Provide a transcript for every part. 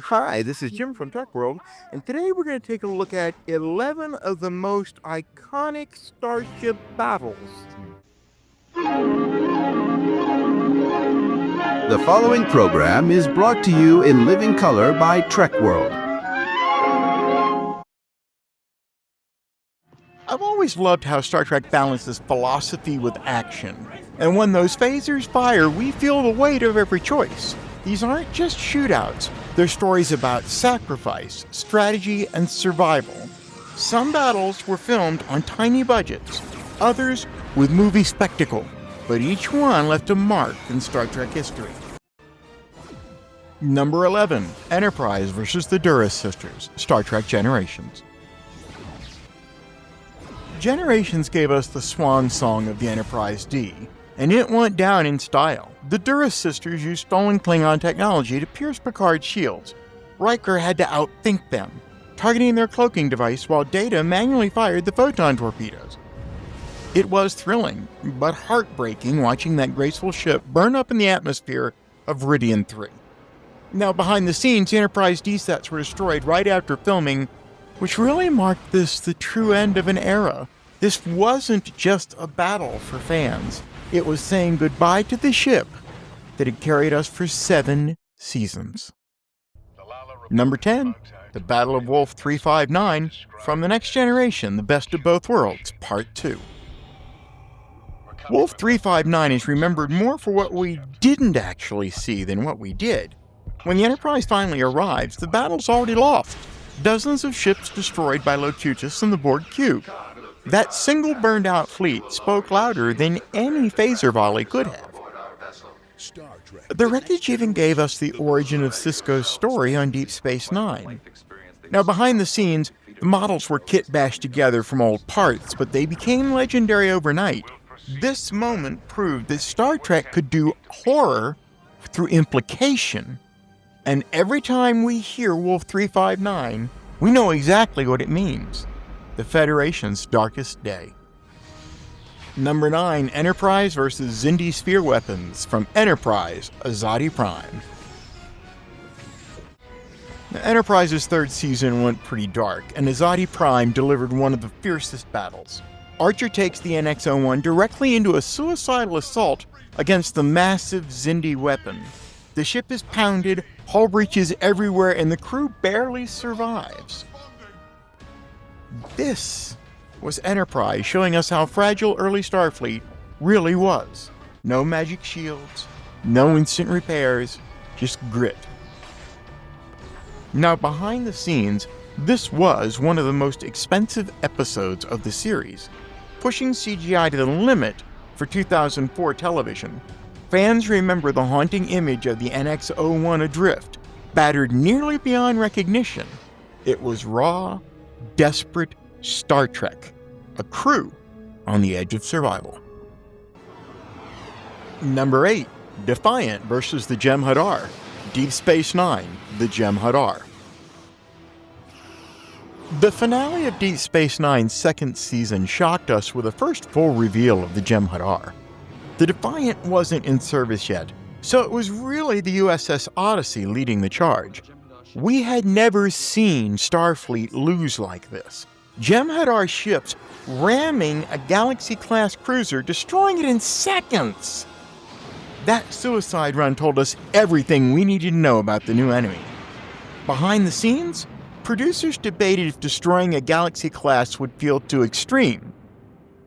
Hi, this is Jim from Tech World, and today we're going to take a look at 11 of the most iconic Starship battles. The following program is brought to you in living color by Trek World. I've always loved how Star Trek balances philosophy with action. And when those phasers fire, we feel the weight of every choice. These aren't just shootouts, they're stories about sacrifice, strategy, and survival. Some battles were filmed on tiny budgets, others with movie spectacle, but each one left a mark in Star Trek history. Number 11, Enterprise vs. the Duras Sisters, Star Trek Generations. Generations gave us the swan song of the Enterprise D, and it went down in style. The Duras sisters used stolen Klingon technology to pierce Picard's shields. Riker had to outthink them, targeting their cloaking device while Data manually fired the photon torpedoes. It was thrilling, but heartbreaking watching that graceful ship burn up in the atmosphere of Viridian 3. Now, behind the scenes, the Enterprise D sets were destroyed right after filming, which really marked this the true end of an era. This wasn't just a battle for fans. It was saying goodbye to the ship that had carried us for 7 seasons. Number 10, the Battle of Wolf 359 from The Next Generation, The Best of Both Worlds, Part 2. Wolf 359 is remembered more for what we didn't actually see than what we did. When the Enterprise finally arrives, the battle's already lost. Dozens of ships destroyed by Locutus and the Borg Cube. That single burned-out fleet spoke louder than any phaser volley could have. The wreckage even gave us the origin of Sisko's story on Deep Space Nine. Now, behind the scenes, the models were kit-bashed together from old parts, but they became legendary overnight. This moment proved that Star Trek could do horror through implication. And every time we hear Wolf 359, we know exactly what it means. The Federation's darkest day. Number 9, Enterprise vs. Xindi Sphere Weapons from Enterprise, Azadi Prime. Now, Enterprise's third season went pretty dark, and Azadi Prime delivered one of the fiercest battles. Archer takes the NX-01 directly into a suicidal assault against the massive Xindi weapon. The ship is pounded, hull breaches everywhere, and the crew barely survives. This was Enterprise showing us how fragile early Starfleet really was. No magic shields, no instant repairs, just grit. Now, behind the scenes, this was one of the most expensive episodes of the series, pushing CGI to the limit for 2004 television. Fans remember the haunting image of the NX-01 adrift, battered nearly beyond recognition. It was raw, desperate Star Trek, a crew on the edge of survival. Number 8, Defiant vs. the Jem'Hadar, Deep Space Nine, the Jem'Hadar. The finale of Deep Space Nine's second season shocked us with a first full reveal of the Jem'Hadar. The Defiant wasn't in service yet, so it was really the USS Odyssey leading the charge. We had never seen Starfleet lose like this. Jem'Hadar ships ramming a Galaxy-class cruiser, destroying it in seconds. That suicide run told us everything we needed to know about the new enemy. Behind the scenes, producers debated if destroying a Galaxy-class would feel too extreme,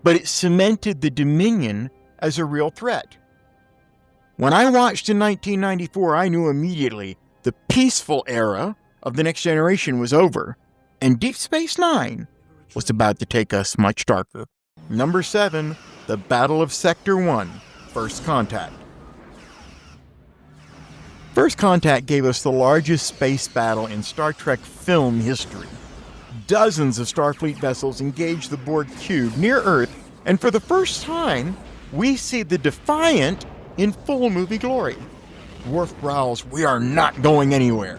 but it cemented the Dominion as a real threat. When I watched in 1994, I knew immediately the peaceful era of The Next Generation was over, and Deep Space Nine was about to take us much darker. Number 7, the Battle of Sector 1, First Contact. First Contact gave us the largest space battle in Star Trek film history. Dozens of Starfleet vessels engaged the Borg Cube near Earth, and for the first time, we see the Defiant in full movie glory. Worf growls, "We are not going anywhere."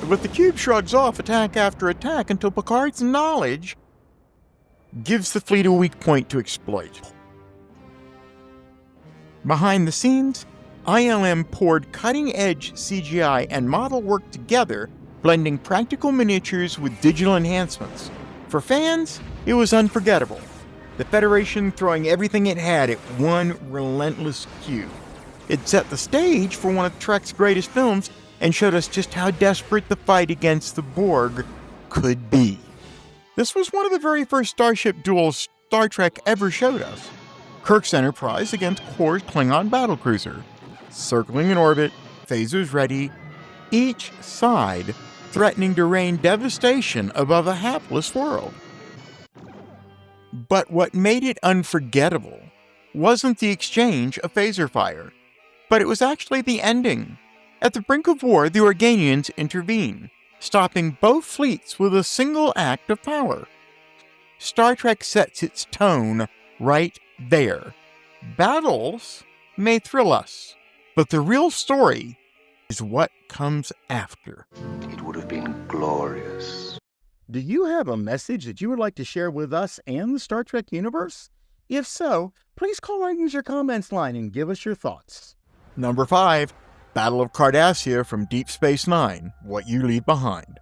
But the Cube shrugs off attack after attack until Picard's knowledge gives the fleet a weak point to exploit. Behind the scenes, ILM poured cutting-edge CGI and model work together, blending practical miniatures with digital enhancements. For fans, it was unforgettable. The Federation throwing everything it had at one relentless cue. It set the stage for one of Trek's greatest films and showed us just how desperate the fight against the Borg could be. This was one of the very first Starship duels Star Trek ever showed us. Kirk's Enterprise against Quar's Klingon battlecruiser. Circling in orbit, phasers ready, each side threatening to rain devastation above a hapless world. But what made it unforgettable wasn't the exchange of phaser fire, but it was actually the ending. At the brink of war, the Organians intervene, stopping both fleets with a single act of power. Star Trek sets its tone right there. Battles may thrill us, but the real story is what comes after. It would have been glorious. Do you have a message that you would like to share with us and the Star Trek universe? If so, please call our user comments line and give us your thoughts. Number 5, Battle of Cardassia from Deep Space Nine, What You Leave Behind.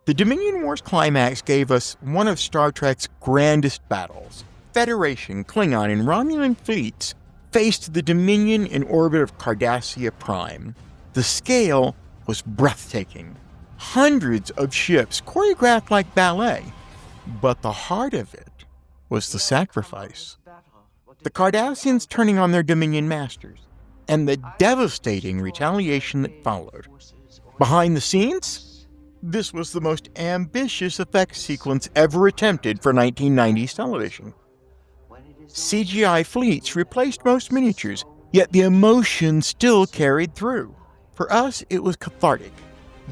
The Dominion Wars climax gave us one of Star Trek's grandest battles. Federation, Klingon, and Romulan fleets faced the Dominion in orbit of Cardassia Prime. The scale was breathtaking. Hundreds of ships choreographed like ballet. But the heart of it was the sacrifice. The Cardassians turning on their Dominion masters, and the devastating retaliation that followed. Behind the scenes, this was the most ambitious effects sequence ever attempted for 1990s television. CGI fleets replaced most miniatures, yet the emotion still carried through. For us, it was cathartic.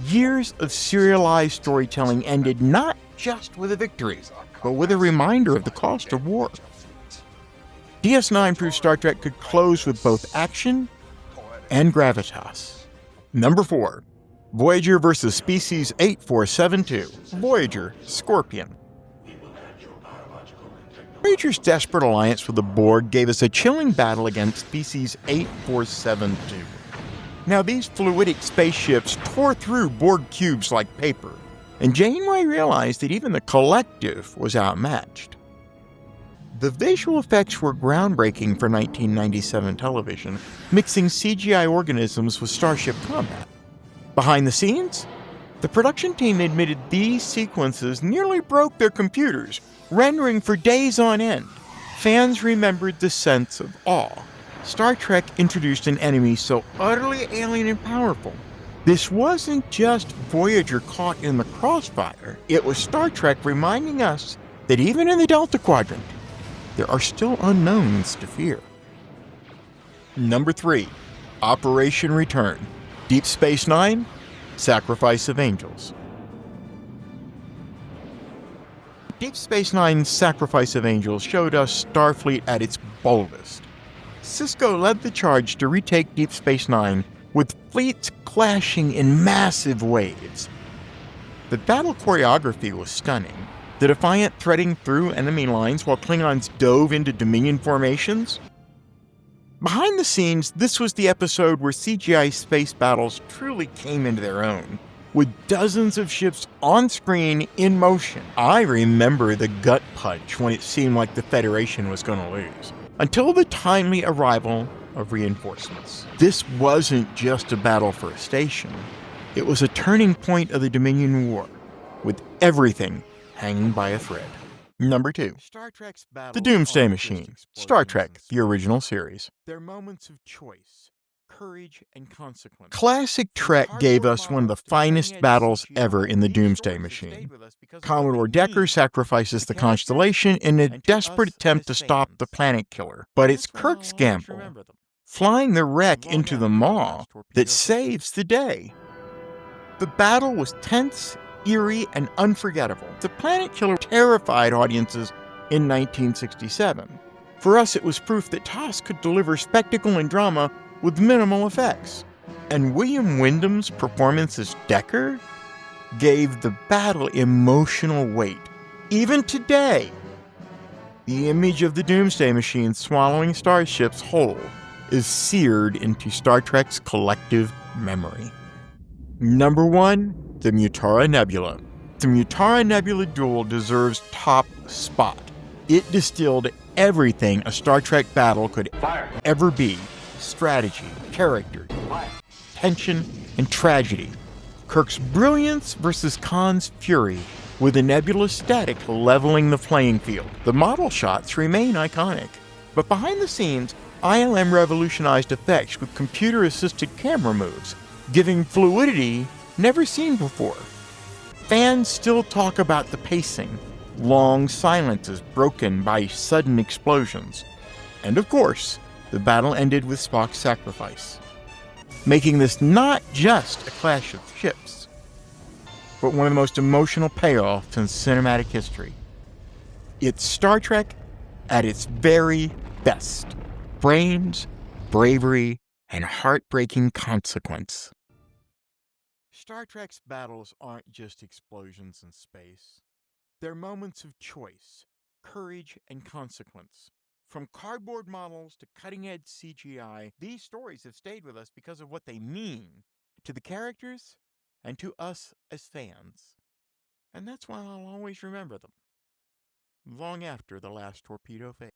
Years of serialized storytelling ended not just with a victory, but with a reminder of the cost of war. DS9 proved Star Trek could close with both action and gravitas. Number 4, Voyager vs. Species 8472, Voyager, Scorpion. Voyager's desperate alliance with the Borg gave us a chilling battle against Species 8472. Now, these fluidic spaceships tore through Borg cubes like paper, and Janeway realized that even the collective was outmatched. The visual effects were groundbreaking for 1997 television, mixing CGI organisms with Starship combat. Behind the scenes, the production team admitted these sequences nearly broke their computers, rendering for days on end. Fans remembered the sense of awe. Star Trek introduced an enemy so utterly alien and powerful. This wasn't just Voyager caught in the crossfire. It was Star Trek reminding us that even in the Delta Quadrant, there are still unknowns to fear. Number 3, Operation Return, Deep Space Nine, Sacrifice of Angels. Deep Space Nine's Sacrifice of Angels showed us Starfleet at its boldest. Sisko led the charge to retake Deep Space Nine, with fleets clashing in massive waves. The battle choreography was stunning. The Defiant threading through enemy lines while Klingons dove into Dominion formations. Behind the scenes, this was the episode where CGI space battles truly came into their own, with dozens of ships on screen in motion. I remember the gut punch when it seemed like the Federation was going to lose, until the timely arrival of reinforcements. This wasn't just a battle for a station. It was a turning point of the Dominion War, with everything hanging by a thread. Number 2, The Doomsday Machine, Star Trek, the original series. Their moments of choice, courage, and consequence. Classic Trek gave us one of the finest battles ever in the Doomsday Machine. Commodore Decker sacrifices the Constellation in a desperate attempt to stop the planet killer. But it's Kirk's gamble, flying the wreck into the maw, that saves the day. The battle was tense, eerie, and unforgettable. The planet killer terrified audiences in 1967. For us, it was proof that TOS could deliver spectacle and drama with minimal effects. And William Wyndham's performance as Decker gave the battle emotional weight. Even today, The image of the Doomsday Machine swallowing starships whole is seared into Star Trek's collective memory. Number 1, the Mutara Nebula. The Mutara Nebula Duel deserves top spot. It distilled everything a Star Trek battle could ever be: strategy, character, tension, and tragedy. Kirk's brilliance versus Khan's fury, with the Nebula static leveling the playing field. The model shots remain iconic, but behind the scenes, ILM revolutionized effects with computer-assisted camera moves, giving fluidity never seen before. Fans still talk about the pacing, long silences broken by sudden explosions. And of course, the battle ended with Spock's sacrifice, making this not just a clash of ships, but one of the most emotional payoffs in cinematic history. It's Star Trek at its very best. Brains, bravery, and heartbreaking consequence. Star Trek's battles aren't just explosions in space. They're moments of choice, courage, and consequence. From cardboard models to cutting-edge CGI, these stories have stayed with us because of what they mean to the characters and to us as fans. And that's why I'll always remember them, long after the last torpedo fades.